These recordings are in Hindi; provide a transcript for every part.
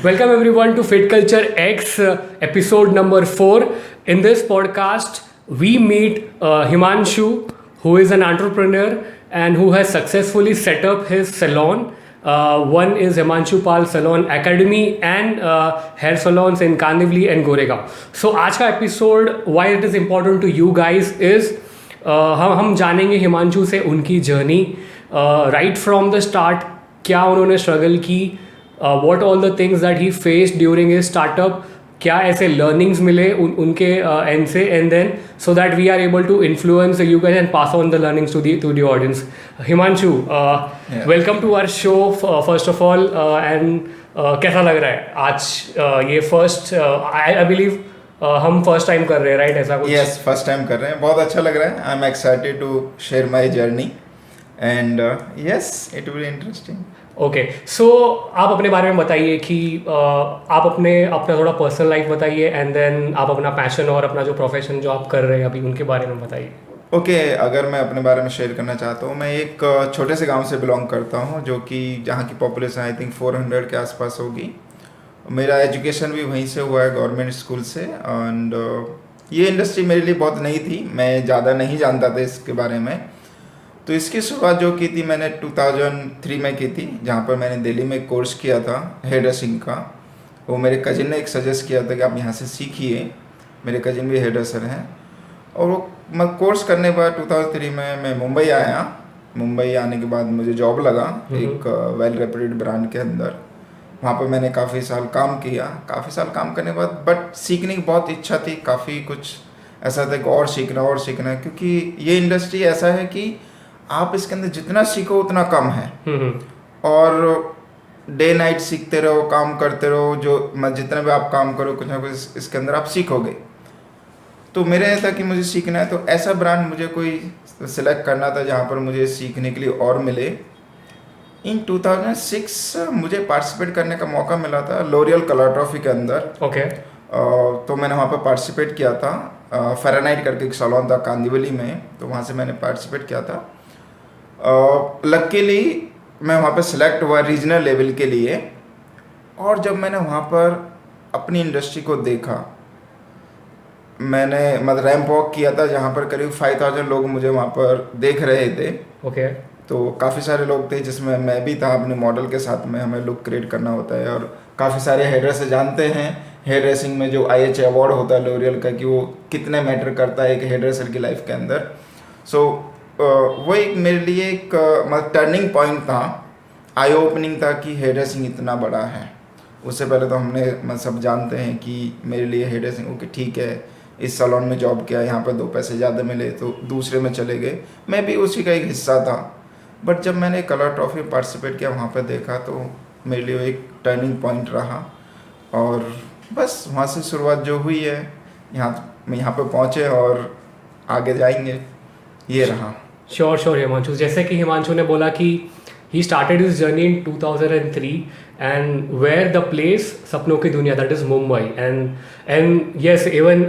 Welcome everyone to Fit Culture X, episode number 4. In this podcast, we meet Himanshu, who is an entrepreneur and who has successfully set up his salon. One is Himanshu Pal Salon Academy and hair salons in Kandivali and Goregaon. So आज का episode, why it is important to you guys is हम जानेंगे हिमांशु से उनकी journey right from the start, क्या उन्होंने स्ट्रगल की, what all the things that he faced during his startup, क्या ऐसे लर्निंग्स मिले उनके एंड से, and then so that we are able to influence you guys and pass on the learnings to the audience. Himanshu, welcome to our show first of all. And कैसा लग रहा है आज ये फर्स्ट, आई बिलीव हम फर्स्ट टाइम कर रहे हैं राइट, ऐसा कुछ? यस, फर्स्ट टाइम कर रहे हैं. बहुत अच्छा लग रहा है. I am excited to share my journey and yes, it will be interesting. Okay, so आप अपने बारे में बताइए कि आप अपना थोड़ा पर्सनल लाइफ बताइए एंड देन आप अपना पैशन और अपना जो प्रोफेशन जो आप कर रहे हैं अभी उनके बारे में बताइए. ओके, अगर मैं अपने बारे में शेयर करना चाहता हूँ, मैं एक छोटे से गांव से बिलोंग करता हूँ जो कि जहाँ की पॉपुलेशन आई थिंक 400 के आसपास होगी. मेरा एजुकेशन भी वहीं से हुआ है, गवर्नमेंट स्कूल से. एंड ये इंडस्ट्री मेरे लिए बहुत नई थी, मैं ज़्यादा नहीं जानता था इसके बारे में. तो इसकी शुरुआत जो की थी मैंने 2003 में की थी, जहाँ पर मैंने दिल्ली में कोर्स किया था हेयर ड्रेसिंग का. वो मेरे कजिन ने एक सजेस्ट किया था कि आप यहाँ से सीखिए. मेरे कजिन भी हेयर ड्रेसर हैं. और वो मैं कोर्स करने के बाद 2003 में मैं मुंबई आया. मुंबई आने के बाद मुझे जॉब लगा एक वेल रेप्यूटेड ब्रांड के अंदर. वहाँ पर मैंने काफ़ी साल काम किया. काफ़ी साल काम करने के बाद बट सीखने की बहुत इच्छा थी. काफ़ी कुछ ऐसा था कि और सीखना, क्योंकि ये इंडस्ट्री ऐसा है कि आप इसके अंदर जितना सीखो उतना कम है. और डे नाइट सीखते रहो, काम करते रहो. जो जितना भी आप काम करो कुछ ना कुछ इसके अंदर आप सीखोगे. तो मेरा ऐसा कि मुझे सीखना है, तो ऐसा ब्रांड मुझे कोई सिलेक्ट करना था जहाँ पर मुझे सीखने के लिए और मिले. इन 2006 मुझे पार्टिसिपेट करने का मौका मिला था लॉरियल कलर ट्रॉफी के अंदर. ओके. तो मैंने वहाँ पर पार्टिसिपेट किया था. फेरानाइट करके एक सैलून था कांदिवली में, तो वहाँ से मैंने पार्टिसिपेट किया था. लकीली मैं वहाँ पर सिलेक्ट हुआ रीजनल लेवल के लिए. और जब मैंने वहाँ पर अपनी इंडस्ट्री को देखा, मैंने मतलब रैंप वॉक किया था जहाँ पर करीब 5000 लोग मुझे वहाँ पर देख रहे थे. ओके. तो काफ़ी सारे लोग थे जिसमें मैं भी था. अपने मॉडल के साथ में हमें लुक क्रिएट करना होता है. और काफ़ी सारे हेयर ड्रेसर जानते हैं हेयर ड्रेसिंग में जो IH अवार्ड होता है लॉरियल का, कि वो कितने मैटर करता है एक हेयर ड्रेसर की लाइफ के अंदर. सो वो एक मेरे लिए एक मतलब टर्निंग पॉइंट था, आई ओपनिंग था कि हेयर ड्रेसिंग इतना बड़ा है. उससे पहले तो हमने मतलब सब जानते हैं कि मेरे लिए हेयर ड्रेसिंग ओके ठीक है, इस सैलून में जॉब किया, यहाँ पर 2 पैसे ज़्यादा मिले तो दूसरे में चले गए. मैं भी उसी का एक हिस्सा था. बट जब मैंने कलर ट्रॉफी में पार्टिसिपेट किया, वहाँ पर देखा, तो मेरे लिए एक टर्निंग पॉइंट रहा. और बस वहाँ से शुरुआत जो हुई है, यहाँ पे पहुँचे और आगे जाएंगे, ये रहा. श्योर हिमांशु, जैसे कि हिमांशु ने बोला कि he started his journey in 2003 and where the place सपनों की दुनिया, that is Mumbai. And yes, even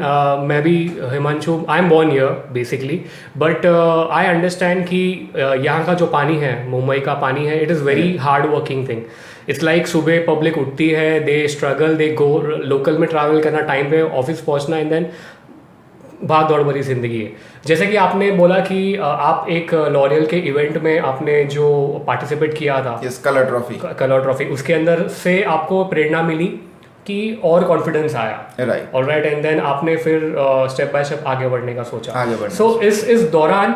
मैं भी Himanshu, I am born here basically, but I understand कि यहाँ का जो पानी है, मुंबई का पानी है, it is very hard working thing. It's like सुबह पब्लिक उठती है, they struggle, they go local में ट्रैवल करना, टाइम पे ऑफिस पहुँचना, एंड देन भाग दौड़ भरी जिंदगी है. जैसे कि आपने बोला कि आप एक लॉरियल के इवेंट में आपने जो पार्टिसिपेट किया था, यस, कलर ट्रॉफी, उसके अंदर से आपको प्रेरणा मिली कि और कॉन्फिडेंस आया. राइट. ऑलराइट. एंड देन आपने फिर स्टेप बाय स्टेप आगे बढ़ने का सोचा. सो इस दौरान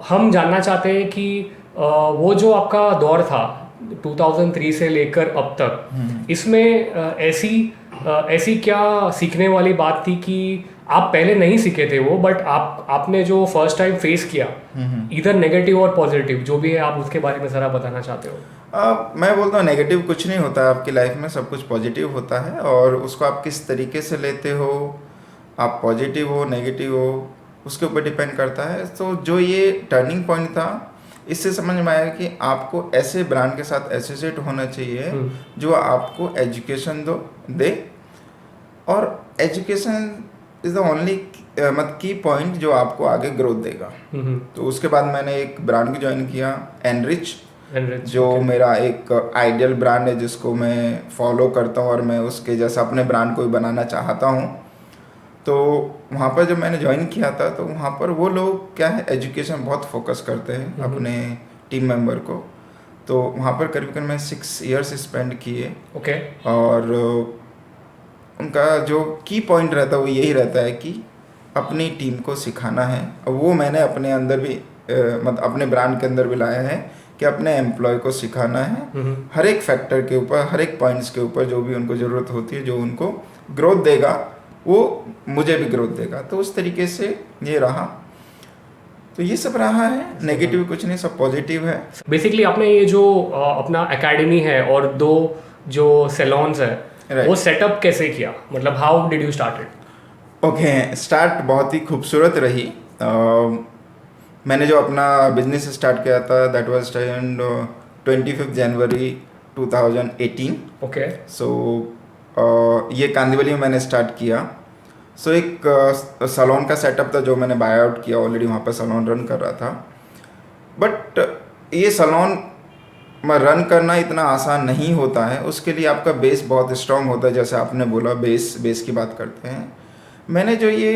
हम जानना चाहते हैं कि वो जो आपका दौर था 2003 से लेकर अब तक, इसमें ऐसी क्या सीखने वाली बात थी कि आप पहले नहीं सीखे थे वो, बट आपने जो फर्स्ट टाइम फेस किया, इधर नेगेटिव और पॉजिटिव जो भी है, आप उसके बारे में ज़रा बताना चाहते हो? मैं बोलता हूँ नेगेटिव कुछ नहीं होता है आपकी लाइफ में, सब कुछ पॉजिटिव होता है. और उसको आप किस तरीके से लेते हो, आप पॉजिटिव हो नेगेटिव हो, उसके ऊपर डिपेंड करता है. तो जो ये टर्निंग पॉइंट था, इससे समझ में आया कि आपको ऐसे ब्रांड के साथ एसोसिएट होना चाहिए जो आपको एजुकेशन दे. और एजुकेशन इज़ द ओनली मतलब की पॉइंट जो आपको आगे ग्रोथ देगा. तो उसके बाद मैंने एक ब्रांड भी ज्वाइन किया, एनरिच. Enrich, जो okay. मेरा एक आइडियल ब्रांड है जिसको मैं फॉलो करता हूँ और मैं उसके जैसा अपने ब्रांड को भी बनाना चाहता हूँ। तो वहाँ पर जब मैंने ज्वाइन किया था तो वहाँ पर वो लोग क्या है, एजुकेशन बहुत फोकस करते हैं अपने टीम मेंबर को। तो वहाँ पर करीबन मैं 6 इयर्स स्पेंड किए। Okay. और उनका जो की पॉइंट रहता है वो यही रहता है कि अपनी टीम को सिखाना है। और वो मैंने अपने अंदर भी मतलब अपने ब्रांड के अंदर भी लाया है कि अपने एम्प्लॉय को सिखाना है हर एक फैक्टर के ऊपर, हर एक पॉइंट्स के ऊपर जो भी उनको ज़रूरत होती है, जो उनको ग्रोथ देगा वो मुझे भी ग्रोथ देगा। तो उस तरीके से ये रहा। तो ये सब रहा है, नेगेटिव कुछ नहीं, सब पॉजिटिव है। बेसिकली आपने ये जो अपना एकेडमी है और 2 जो सैलून्स है Right. वो सेटअप कैसे किया, मतलब how did you started? Okay, start बहुत ही खूबसूरत रही। मैंने जो अपना बिजनेस स्टार्ट किया था that was time 25 January 2018। Okay. So ये कांदिवली में मैंने स्टार्ट किया। सो एक सैलून का सेटअप था जो मैंने बाय आउट किया, ऑलरेडी वहाँ पर सैलून रन कर रहा था। बट ये सैलून में रन करना इतना आसान नहीं होता है, उसके लिए आपका बेस बहुत स्ट्रांग होता है। जैसे आपने बोला बेस की बात करते हैं। मैंने जो ये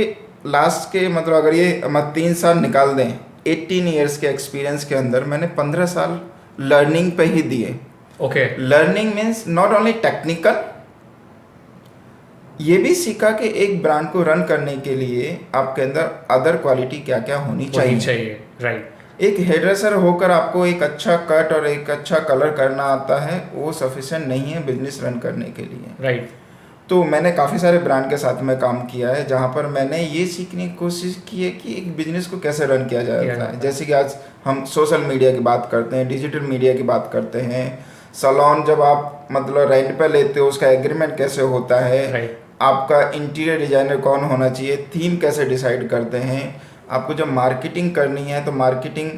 लास्ट के मतलब अगर ये 3 साल निकाल दें 18 ईयर्स के एक्सपीरियंस के अंदर, मैंने 15 साल लर्निंग पे ही दिए। Okay. Learning means not only technical, ये भी सीखा कि एक ब्रांड को रन करने के लिए आपके अंदर अदर क्वालिटी क्या क्या होनी चाहिए। राइट। एक हेयरड्रेसर होकर आपको एक अच्छा कट और एक अच्छा कलर करना आता है वो सफिशिएंट नहीं है बिजनेस रन करने के लिए। राइट। तो मैंने काफ़ी सारे ब्रांड के साथ में काम किया है जहाँ पर मैंने ये सीखने की कोशिश की है कि एक बिजनेस को कैसे रन किया जाता है। जैसे कि आज हम सोशल मीडिया की बात करते हैं, डिजिटल मीडिया की बात करते हैं, सैलून जब आप मतलब रेंट पर लेते हो उसका एग्रीमेंट कैसे होता है, आपका इंटीरियर डिजाइनर कौन होना चाहिए, थीम कैसे डिसाइड करते हैं, आपको जब मार्केटिंग करनी है तो मार्केटिंग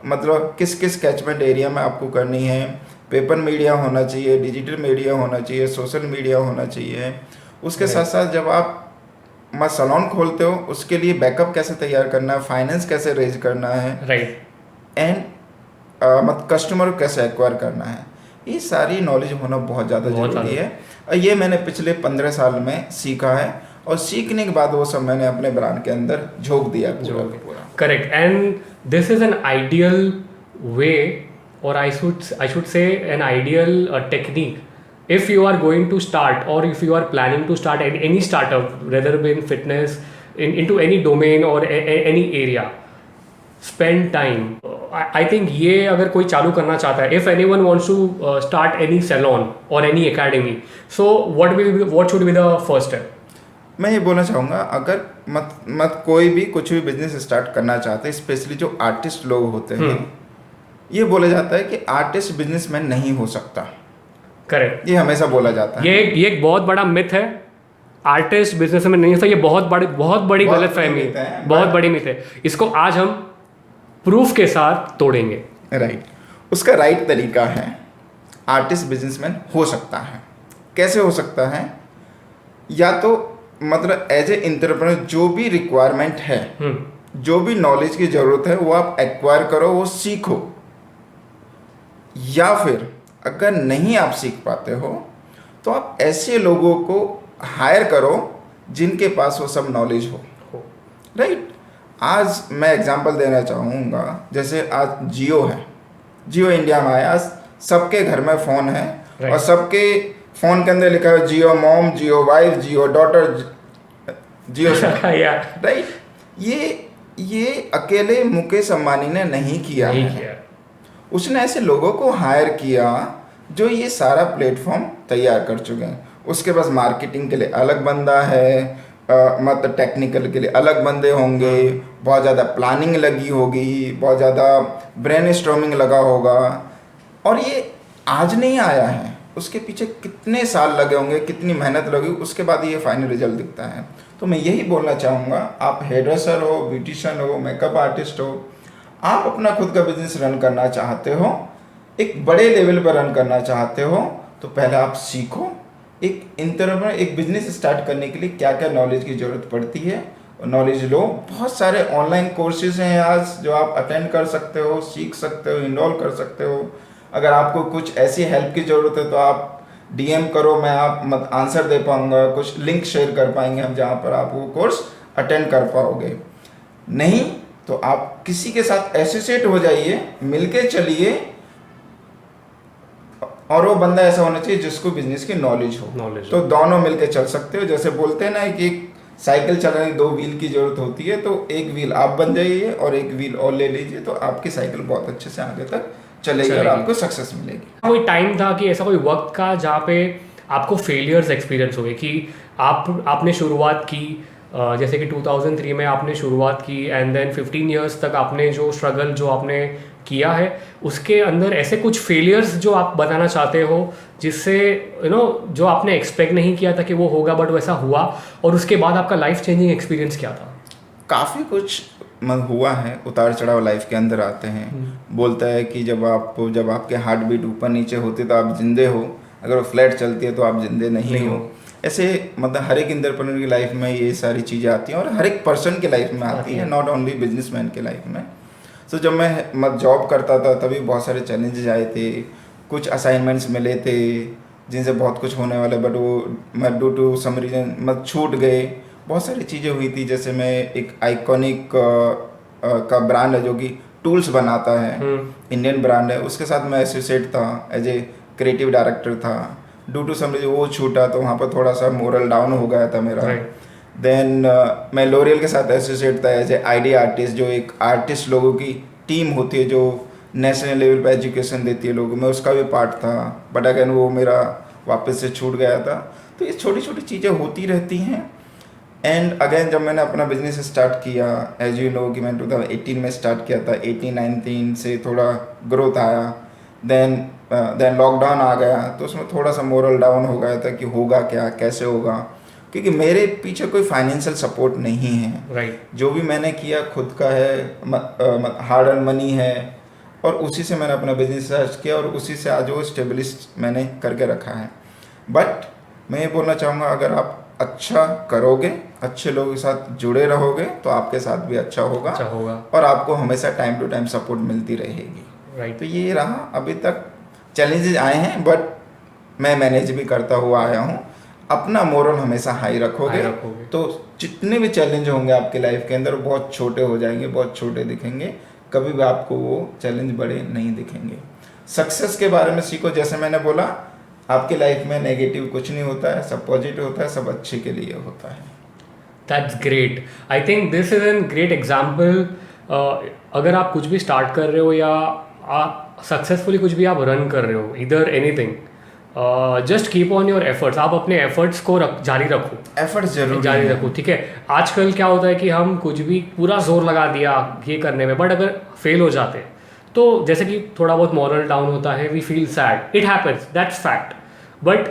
मतलब किस किस कैचमेंट एरिया में आपको करनी है, पेपर मीडिया होना चाहिए, डिजिटल मीडिया होना चाहिए, सोशल मीडिया होना चाहिए। उसके साथ साथ जब आप सैलून खोलते हो उसके लिए बैकअप कैसे तैयार करना है, फाइनेंस कैसे रेज करना है, एंड मतलब कस्टमर को कैसे एक्वायर करना है, ये सारी नॉलेज होना बहुत ज़्यादा जरूरी है। और ये मैंने पिछले 15 साल में सीखा है और सीखने के बाद वो सब मैंने अपने ब्रांड के अंदर झोंक दिया पूरा। Correct. And this is an ideal way, or I should say an ideal technique if you are going to start, or if you are planning to start any startup, whether in fitness, into any domain or any area. Spend time. I think ये अगर कोई चालू करना चाहता है, if anyone wants to start any salon or any academy, so what should be the first step? मैं ये बोलना चाहूँगा, अगर मत कोई भी कुछ भी बिजनेस स्टार्ट करना चाहते हैं, स्पेशली जो आर्टिस्ट लोग होते हैं, ये बोला जाता है कि आर्टिस्ट बिजनेसमैन नहीं हो सकता। करेक्ट। ये हमेशा बोला जाता है। ये एक बहुत बड़ा मिथ है, आर्टिस्ट बिजनेसमैन नहीं हो सकता। ये बहुत बड़ी गलतफहमी है, बहुत बड़ी मिथ है। इसको आज हम प्रूफ के साथ तोड़ेंगे। राइट। उसका राइट तरीका है, आर्टिस्ट बिजनेसमैन हो सकता है। कैसे हो सकता है? या तो मतलब एज ए एंटरप्रेन्योर जो भी रिक्वायरमेंट है, जो भी नॉलेज की जरूरत है वो आप एक्वायर करो, वो सीखो। या फिर अगर नहीं आप सीख पाते हो तो आप ऐसे लोगों को हायर करो जिनके पास वो सब नॉलेज हो। राइट। आज मैं एग्जांपल देना चाहूँगा, जैसे आज जियो है, जियो इंडिया में आया, सबके घर में फ़ोन है और सबके फ़ोन के अंदर लिखा है जियो मॉम, जियो वाइफ, जियो डॉटर, जियो सन। राइट। ये अकेले मुकेश अंबानी ने नहीं किया है। उसने ऐसे लोगों को हायर किया जो ये सारा प्लेटफॉर्म तैयार कर चुके हैं। उसके पास मार्केटिंग के लिए अलग बंदा है, मतलब टेक्निकल के लिए अलग बंदे होंगे, बहुत ज़्यादा प्लानिंग लगी होगी, बहुत ज़्यादा ब्रेनस्टॉर्मिंग लगा होगा। और ये आज नहीं आया है, उसके पीछे कितने साल लगे होंगे, कितनी मेहनत लगी, उसके बाद ये फाइनल रिजल्ट दिखता है। तो मैं यही बोलना चाहूँगा, आप हेयरड्रेसर हो, ब्यूटिशियन हो, मेकअप आर्टिस्ट हो, आप अपना खुद का बिजनेस रन करना चाहते हो, एक बड़े लेवल पर रन करना चाहते हो, तो पहले आप सीखो एक बिजनेस स्टार्ट करने के लिए क्या क्या नॉलेज की ज़रूरत पड़ती है, नॉलेज लो। बहुत सारे ऑनलाइन कोर्सेज हैं आज जो आप अटेंड कर सकते हो, सीख सकते हो, इनरोल कर सकते हो। अगर आपको कुछ ऐसी हेल्प की ज़रूरत है तो आप DM करो, मैं आप मत आंसर दे पाऊँगा, कुछ लिंक शेयर कर पाएंगे हम जहाँ पर आप वो कोर्स अटेंड कर पाओगे। नहीं तो आप किसी के साथ एसोसिएट हो जाइए, मिलके चलिए, और वो बंदा ऐसा होना चाहिए जिसको बिजनेस की नॉलेज हो। तो दोनों मिलके चल सकते हो। जैसे बोलते हैं ना कि एक साइकिल चलाने 2 व्हील की जरूरत होती है, तो एक व्हील आप बन जाइए और एक व्हील और ले लीजिए, तो आपकी साइकिल बहुत अच्छे से आगे तक चलेगी और आपको सक्सेस मिलेगी। कोई टाइम था कि ऐसा कोई वक्त का जहाँ पे आपको फेलियर्स एक्सपीरियंस हुए कि आपने शुरुआत की, जैसे कि 2003 में आपने शुरुआत की एंड देन 15 इयर्स तक आपने जो स्ट्रगल जो आपने किया है, उसके अंदर ऐसे कुछ फेलियर्स जो आप बताना चाहते हो जिससे जो आपने एक्सपेक्ट नहीं किया था कि वो होगा बट वैसा हुआ, और उसके बाद आपका लाइफ चेंजिंग एक्सपीरियंस क्या था? काफ़ी कुछ हुआ है, उतार चढ़ाव लाइफ के अंदर आते हैं। बोलता है कि जब आपके हार्ट बीट ऊपर नीचे होती तो आप जिंदे हो, अगर वो फ्लैट चलती है तो आप जिंदे नहीं हो। ऐसे हर एक एंटरप्रेन्योर की लाइफ में ये सारी चीज़ें आती हैं और हर एक पर्सन की लाइफ में आती है, नॉट ओनली बिजनेसमैन के लाइफ में। तो जब मैं जॉब करता था तभी बहुत सारे चैलेंजेस आए थे, कुछ असाइनमेंट्स मिले थे जिनसे बहुत कुछ होने वाला, बट वो ड्यू टू सम रीजन छूट गए। बहुत सारी चीज़ें हुई थी, जैसे मैं एक आइकॉनिक का ब्रांड है जो कि टूल्स बनाता है, इंडियन ब्रांड है, उसके साथ मैं एसोसिएट था, एज ए क्रिएटिव डायरेक्टर था। ड्यू टू सम रीजन वो छूटा तो वहाँ पर थोड़ा सा मोरल डाउन हो गया था मेरा। देन मैं लोरियल के साथ एसोसिएट था एज ए आईडी आर्टिस्ट, जो एक आर्टिस्ट लोगों की टीम होती है जो नेशनल लेवल पे एजुकेशन देती है लोगों में, उसका भी पार्ट था, बट अगेन वो मेरा वापस से छूट गया था। तो ये छोटी छोटी चीज़ें होती रहती हैं। एंड अगेन जब मैंने अपना बिजनेस स्टार्ट किया, एज यू नो कि मैं 2018 में स्टार्ट किया था, 18-19 से थोड़ा ग्रोथ आया। देन लॉकडाउन आ गया तो उसमें थोड़ा सा मोरल डाउन हो गया था कि होगा क्या, कैसे होगा, क्योंकि मेरे पीछे कोई फाइनेंशियल सपोर्ट नहीं है। जो भी मैंने किया खुद का है, हार्ड अर्न मनी है, और उसी से मैंने अपना बिजनेस सर्च किया और उसी से आज वो स्टेबलिस्ट मैंने करके रखा है। बट मैं ये बोलना चाहूँगा, अगर आप अच्छा करोगे, अच्छे लोगों के साथ जुड़े रहोगे, तो आपके साथ भी अच्छा होगा और आपको हमेशा टाइम टू टाइम सपोर्ट मिलती रहेगी। तो ये रहा, अभी तक चैलेंजेस आए हैं बट मैं मैनेज भी करता हुआ आया हूँ। अपना मोरल हमेशा हाई रखोगे तो जितने भी चैलेंज होंगे आपके लाइफ के अंदर बहुत छोटे हो जाएंगे, बहुत छोटे दिखेंगे, कभी भी आपको वो चैलेंज बड़े नहीं दिखेंगे। सक्सेस के बारे में सीखो, जैसे मैंने बोला आपकी लाइफ में नेगेटिव कुछ नहीं होता है, सब पॉजिटिव होता है, सब अच्छे के लिए होता है। That's great. I think this is an great example. अगर आप कुछ भी स्टार्ट कर रहे हो या सक्सेसफुली कुछ भी आप रन कर रहे हो, इधर anything, just keep on your efforts. आप अपने एफर्ट्स को जारी रखो, एफर्ट्स जरूर जारी रखो, ठीक है। आजकल क्या होता है कि हम कुछ भी पूरा जोर लगा दिया ये करने में, बट अगर फेल हो जाते हैं तो जैसे कि थोड़ा बहुत मॉरल डाउन होता है, we feel sad, it happens, that's fact, but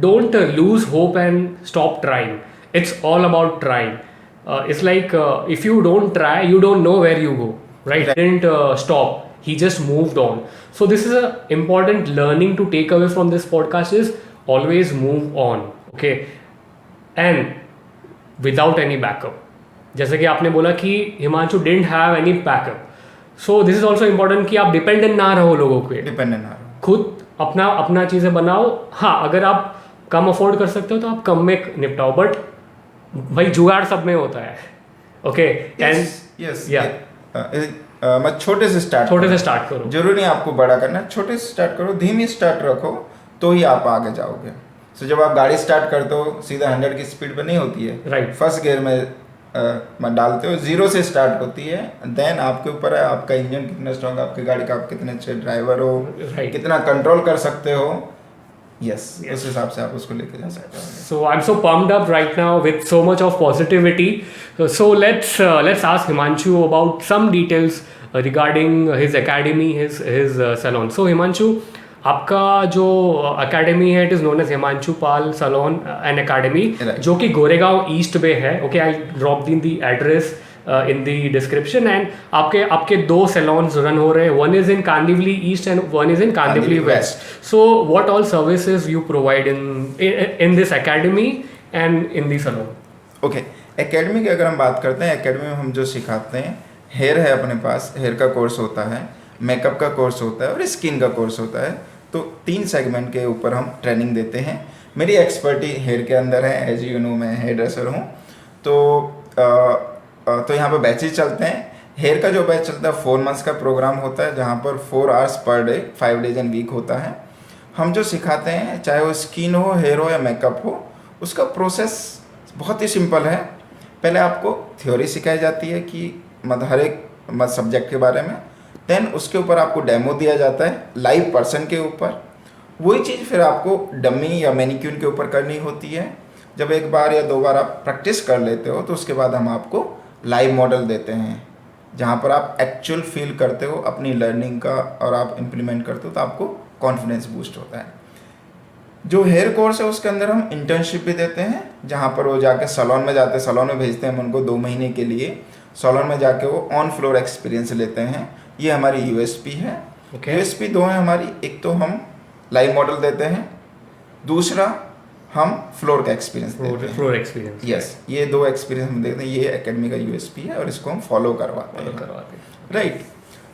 don't lose hope and stop trying. It's all about trying. It's like if you don't try you don't know where you go, right? Didn't stop, he just moved on. So this is a important learning to take away from this podcast, is always move on, okay? And without any backup. जैसे कि आपने बोला कि Himanshu didn't have any backup. So this is also important कि आप dependent ना रहो लोगों पे, डिपेंडेंट ना रहो, खुद अपना चीज़ें बनाओ। हाँ, अगर आप कम अफोर्ड कर सकते हो तो आप कम में निपटाओ, बट भाई जुगाड़ सब में होता है, ओके? मैं छोटे से स्टार्ट करो, जरूरी नहीं आपको बड़ा करना है, छोटे से स्टार्ट करो, धीमी स्टार्ट रखो तो ही आप आगे जाओगे। So, जब आप गाड़ी स्टार्ट करते हो सीधा 100 की स्पीड पे नहीं होती है, राइट? फर्स्ट गियर में डालते हो, 0 से स्टार्ट होती है, देन आपके ऊपर है आपका इंजन कितना स्ट्रॉन्ग, आपकी गाड़ी का आप कितने अच्छे ड्राइवर हो, कितना कंट्रोल कर सकते हो, उस हिसाब से आप उसको लेके जा सकते हो। So I'm so pumped up right now with so much of positivity. So let's ask Himanshu about some details regarding his academy, his salon. So Himanshu, आपका जो अकेडमी है, it is known as Himanshu Pal salon and academy, जो कि गोरेगांव ईस्ट में है, okay? I drop in the address in the description. And आपके 2 salons run हो रहे हैं, one is in Kandivali East and one is in Kandivali West. So what all services you provide in this academy and in the salon? Okay, academy की अगर हम बात करते हैं, academy में हम जो सिखाते हैं, हेयर है अपने पास, हेयर का कोर्स होता है, मेकअप का कोर्स होता है और स्किन का कोर्स होता है। तो 3 सेगमेंट के ऊपर हम ट्रेनिंग देते हैं। मेरी एक्सपर्टी हेयर के अंदर है, एज यू नो मैं हेयर ड्रेसर हूँ। तो यहाँ पर बैचेज चलते हैं। हेयर का जो बैच चलता है 4 मंथ्स का प्रोग्राम होता है, जहाँ पर 4 hours per day 5 days and week होता है। हम जो सिखाते हैं, चाहे वो स्किन हो, हेयर हो या मेकअप हो, उसका प्रोसेस बहुत ही सिंपल है। पहले आपको थ्योरी सिखाई जाती है कि मतलब हर एक सब्जेक्ट के बारे में, देन उसके ऊपर आपको डेमो दिया जाता है लाइव पर्सन के ऊपर। वही चीज़ फिर आपको डमी या मैनिक्यूर के ऊपर करनी होती है। जब 1 बार या 2 बार आप प्रैक्टिस कर लेते हो तो उसके बाद हम आपको लाइव मॉडल देते हैं, जहाँ पर आप एक्चुअल फील करते हो अपनी लर्निंग का और आप इम्प्लीमेंट करते हो, तो आपको कॉन्फिडेंस बूस्ट होता है। जो हेयर कोर्स है उसके अंदर हम इंटर्नशिप भी देते हैं, जहाँ पर वो जाके सैलून में जाते हैं, सैलून में भेजते हैं हम उनको 2 महीने के लिए। सैलून में जाके वो ऑन फ्लोर एक्सपीरियंस लेते हैं। ये हमारी यूएसपी है। यूएसपी 2 है हमारी, एक तो हम लाइव मॉडल देते हैं, दूसरा हम फ्लोर का एक्सपीरियंस देते हैं। फ्लोर एक्सपीरियंस, यस, ये 2 एक्सपीरियंस हम देखते हैं। ये एकेडमी का यूएसपी है और इसको हम फॉलो करवाते हैं। राइट।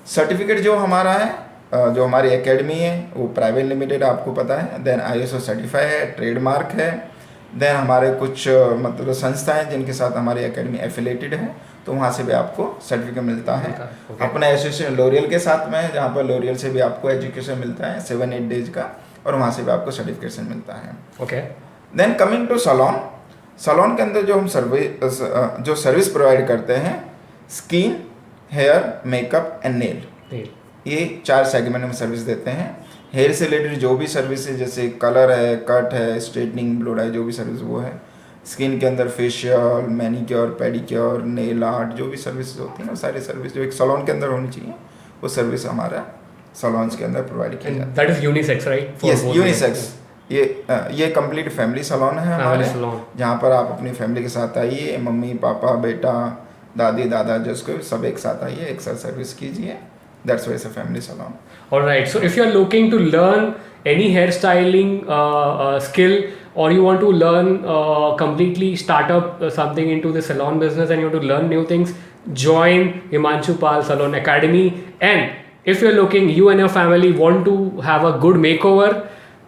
सर्टिफिकेट जो हमारा है, जो हमारी एकेडमी है वो प्राइवेट लिमिटेड, आपको पता है। देन ISO सर्टिफाई है, ट्रेडमार्क है। देन हमारे कुछ मतलब संस्थाएं जिनके साथ हमारी एकेडमी एफिलेटेड है, तो वहाँ से भी आपको सर्टिफिकेट मिलता है। अपना एसोसिएशन लोरियल के साथ में है, जहाँ पर लोरियल से भी आपको एजुकेशन मिलता है 7-8 डेज का, और वहाँ से भी आपको सर्टिफिकेशन मिलता है। Okay. Then coming to salon, salon के अंदर जो हम सर्विस प्रोवाइड करते हैं, skin, hair, makeup and nail, ये 4 सेगमेंट में सर्विस देते हैं। हेयर से रिलेटेड जो भी सर्विस है, जैसे कलर है, कट है, स्ट्रेटनिंग, ब्लो डाई, जो भी सर्विस वो है। स्किन के अंदर facial, manicure, pedicure, nail art, जो भी सर्विस होती है ना, सारी सर्विस जो एक सैलून के अंदर होनी चाहिए, वो सर्विस हमारा सैलून्स के अंदर प्रोवाइड किया जाता है। That is unisex, right? Yes, unisex. ये कंप्लीट फैमिली सैलून है हमारे, जहाँ पर आप अपनी फैमिली के साथ आइए, मम्मी पापा बेटा दादी दादा जिसको सब एक साथ आइए, एक साथ सर्विस कीजिए। That's why it's a family salon. All right. So if you're looking to learn any hairstyling skill, or you want to learn completely start up something into the salon business and you want to learn new things, join Himanshu Pal Salon Academy. And if you're looking, you and your family want to have a good makeover,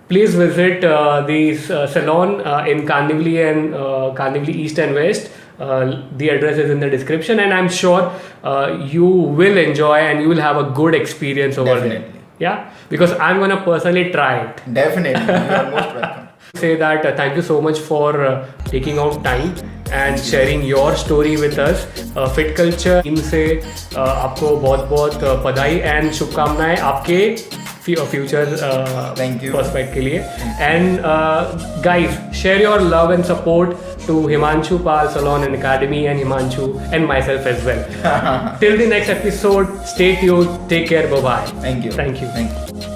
please visit the salon in Kandivali and Kandivali East and West. The address is in the description, and I'm sure you will enjoy and you will have a good experience over there. Yeah, because I'm gonna personally try it. Definitely, you are most welcome. Say that thank you so much for taking out time and sharing your story with us. Fit Culture team से आपको बहुत बहुत बधाई एंड शुभकामनाएं आपके फ्यूचर पर्सपेक्ट के लिए. And guys, share your love and support to Himanshu Pal Salon and Academy and Himanshu and myself as well. Till the next episode, stay tuned, take care, bye bye. Thank you. Thank you. Thank you.